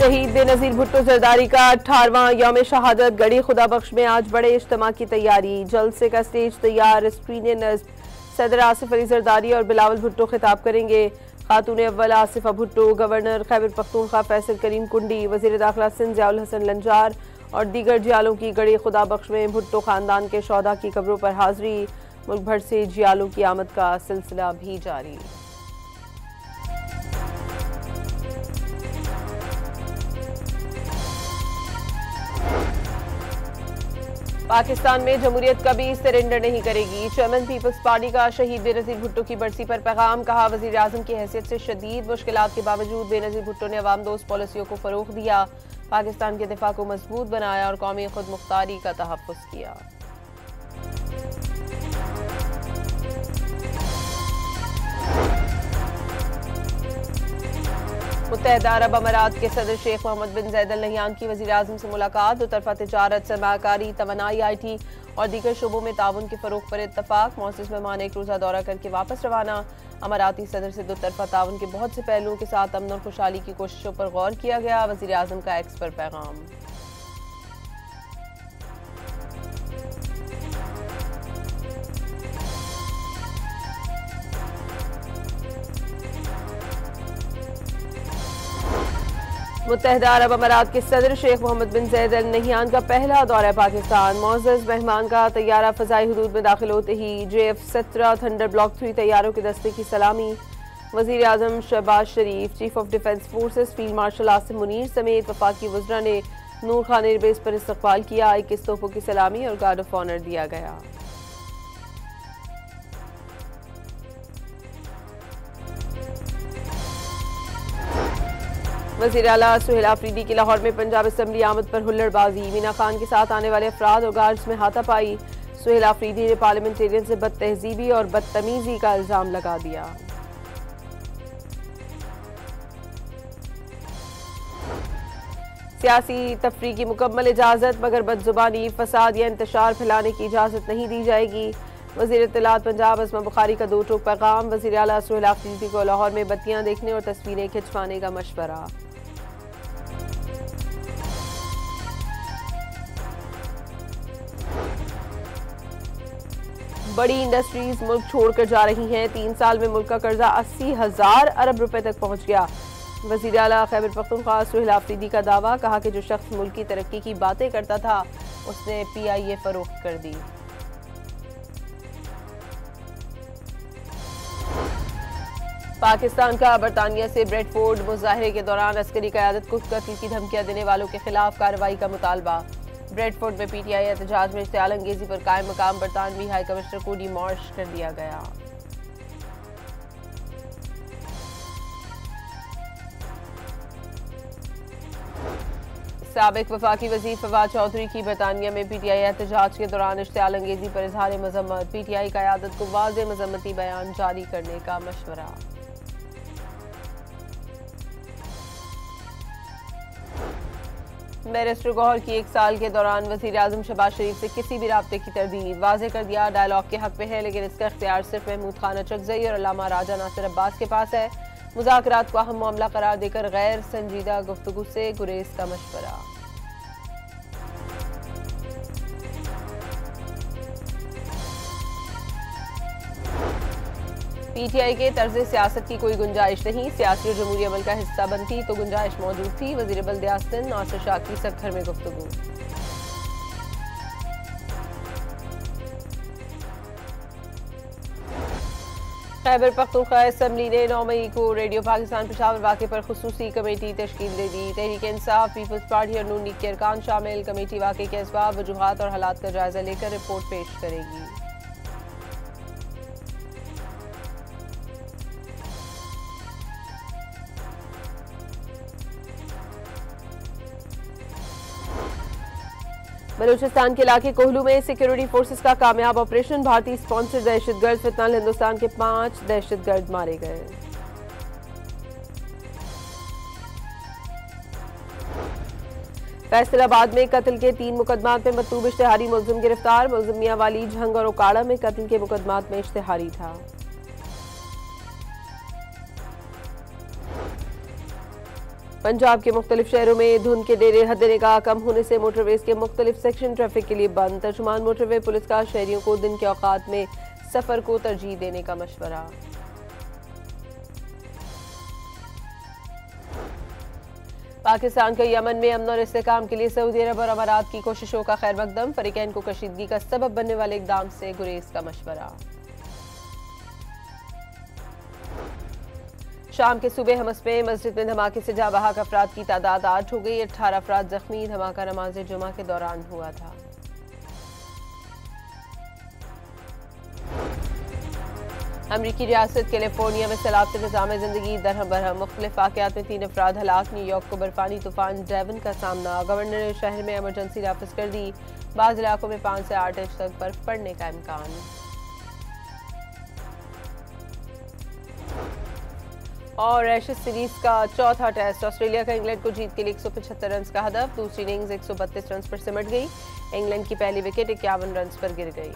शहीद बेनज़ीर भुट्टो जरदारी का 18वां यौम शहादत गढ़ी खुदा बख्श में आज बड़े इज्तिमा की तैयारी। जलसे का स्टेज तैयार। स्क्रीन नज़्म सदर आसिफ अली जरदारी और बिलावल भुट्टो खिताब करेंगे। खातून अव्वल आसिफा भुट्टो, गवर्नर खैबर पख्तूनख्वा फैसल करीम कुंडी, वज़ीर दाखिला सिंध ज़ियाउल हसन लंजार और दीगर जियालों की गढ़ी खुदा बख्श में भुट्टो खानदान के शोहदा की कब्रों पर हाजिरी। मुल्क भर से जियालों की आमद का सिलसिला भी जारी। पाकिस्तान में जमहूरियत कभी सरेंडर नहीं करेगी। चेयरमैन पीपल्स पार्टी का शहीद बेनज़ीर भुट्टो की बरसी पर पैगाम। कहा, वज़ीर आज़म की हैसियत से शदीद मुश्किलात के बावजूद बेनज़ीर भुट्टो ने अवाम दोस्त पॉलिसियों को फ़रोग़ दिया, पाकिस्तान के दिफा को मजबूत बनाया और कौमी खुद मुख्तारी का तहफ़्फ़ुज़ किया। मुत्तहिदा अरब अमारात के सदर शेख मोहम्मद बिन ज़ायद अल नहयान की वज़ीर आज़म से मुलाकात। दो तरफ़ा तिजारत, सरमायाकारी, तवानाई, IT और दीगर शोबों में ताउन के फ़रोग़ पर इत्तफ़ाक़। मोअज़्ज़िज़ मेहमान एक रोज़ा दौरा करके वापस रवाना। अमाराती सदर से दो तरफ़ा ताउन के बहुत से पहलुओं के साथ अमन और खुशहाली की कोशिशों पर गौर किया गया। वज़ीर आज़म का एक्स पर पैगाम। मुत्तहिदा अरब अमारात के सदर शेख मोहम्मद बिन ज़ायद अल नहयान का पहला दौरा पाकिस्तान। मुअज़्ज़ज़ मेहमान का तैयारा फ़ज़ाई हुदूद में दाखिल होते ही JF-17 थंडर ब्लॉक 3 तैयारों के दस्ते की सलामी। वज़ीर आज़म Shahbaz Sharif, chief of defence forces field marshal Asim Munir समेत वफाकी वज़रा ने नूर खान एयरबेस पर इस्तक़बाल किया। 21 तोपों की सलामी और गार्ड ऑफ ऑनर दिया गया। वज़ीर आला सुहेल आफरीदी की लाहौर में पंजाब असम्बली आमद पर हुल्लड़बाजी। मीना खान के साथ आने वाले अफराद और गार्ड्स में हाथापाई। सुहेल आफरीदी ने पार्लियामेंटेरियन से बदतहजीबी और बदतमीजी का इल्जाम लगा दिया। सियासी तफरीक की मुकम्मल इजाज़त, मगर बदजुबानी, फसाद या इंतशार फैलाने की इजाज़त नहीं दी जाएगी। वज़ीर इत्तलात पंजाब अज़मा बुखारी का दो टोक पैगाम। वज़ीर आला सुहेल आफरीदी को लाहौर में बत्तियां देखने और तस्वीरें खिंचवाने का मशवरा। बड़ी इंडस्ट्रीज मुल्क छोड़कर जा रही हैं। 3 साल में मुल्क का कर्जा 80,000 अरब रुपए तक पहुंच गया। वज़ीर आला खैबर पख्तूनख्वा सुहेल आफरीदी का दावा। कहा कि जो शख्स मुल्क की तरक्की की बातें करता था उसने PIA फरोख्त कर दी। पाकिस्तान का बरतानिया से ब्रेडफोर्ड मुजाहरे के दौरान अस्करी क़यादत को कत्ल की धमकियां देने वालों के खिलाफ कार्रवाई का मुतालबा। ब्रेडफोर्ड में PTI एहतजाज में इश्तिआल अंगेजी पर कायम मकाम बरतानवी हाई कमिश्नर को डिमॉश कर दिया गया। साबिक वफाकी वज़ीर फवाद चौधरी की बरतानिया में PTI एहतजाज के दौरान इश्तिआल अंगेजी पर इजहार मजम्मत। PTI क़यादत को वाज़ेह मजम्मती बयान जारी करने का मशवरा। बैरिस्टर गौहर की 1 साल के दौरान वज़ीर आज़म शहबाज शरीफ से किसी भी राब्ते की तरदीद। वाज़ेह कर दिया, डायलॉग के हक में है, लेकिन इसका इख्तियार सिर्फ महमूद खान अचकज़ई और अल्लामा राजा नासिर अब्बास के पास है। मुज़ाकरात को अहम मामला करार देकर गैर संजीदा गुफ्तगू से गुरेज का मशवरा। PTI के तर्ज सियासत की कोई गुंजाइश नहीं। सियासी और जमहूरी अमल का हिस्सा बनती तो गुंजाइश मौजूद थी। वज़ीर बल्दियात सिंध नासिर शाह की सकखर में गुफ्तगू। खैबर पख्तूनख्वा असम्बली ने 9 मई को रेडियो पाकिस्तान पेशावर वाक़े पर खुसूसी कमेटी तश्कील दे दी। तहरीक इंसाफ, पीपल्स पार्टी और नून लीग के अरकान शामिल। कमेटी वाक़े के असबाब, वजूहात और हालात का जायजा लेकर रिपोर्ट पेश करेगी। बलूचिस्तान के इलाके कोहलू में सिक्योरिटी फोर्सेस का कामयाब ऑपरेशन। भारतीय स्पॉन्सर्ड दहशतगर्द फितनाल हिंदुस्तान के 5 दहशतगर्द मारे गए। फैसलाबाद में कत्ल के 3 मुकदमात में मतलूब इश्तिहारी मुलजिम गिरफ्तार। मुलजिम मियां वाली, झंग और ओकाड़ा में कत्ल के मुकदमात में इश्तिहारी था। पंजाब के मुख्तलिफ शहरों में धुंध के डेरे हद निगाह कम होने से मोटरवेज के मुख्तलिफ सेक्शन ट्रैफिक के लिए बंद। तर्जुमान मोटरवे पुलिस का शहरियों को दिन के औकात में सफर को तरजीह देने का मशवरा। पाकिस्तान का यमन में अमन और इस्तेहकाम के लिए सऊदी अरब और अमारात की कोशिशों का खैर मकदम। फरीकैन को कशीदगी का सबब बनने वाले इकदाम से गुरेज का मशवरा। शाम के सूबे हमस में मस्जिद में धमाके से जाँ बहक अफराद की तादाद 8 हो गई। 18 अफराद जख्मी। धमाका नमाज जुमा के दौरान हुआ था। अमरीकी रियासत कैलिफोर्निया में सैलाब से निज़ाम जिंदगी दरहम बरहम। मुख्तलिफ वाक़यात में 3 अफराद हलाक। न्यूयॉर्क को बर्फानी तूफान डेवन का सामना। गवर्नर ने शहर में एमरजेंसी नाफिज कर दी। बाज़ इलाकों में 5 से 8 इंच तक बर्फ पड़ने का इम्कान। और एशेज सीरीज का चौथा टेस्ट। ऑस्ट्रेलिया का इंग्लैंड को जीत के लिए 175 रन का हदफ। दूसरी इनिंग्स 132 रन पर सिमट गई। इंग्लैंड की पहली विकेट 51 रन पर गिर गई।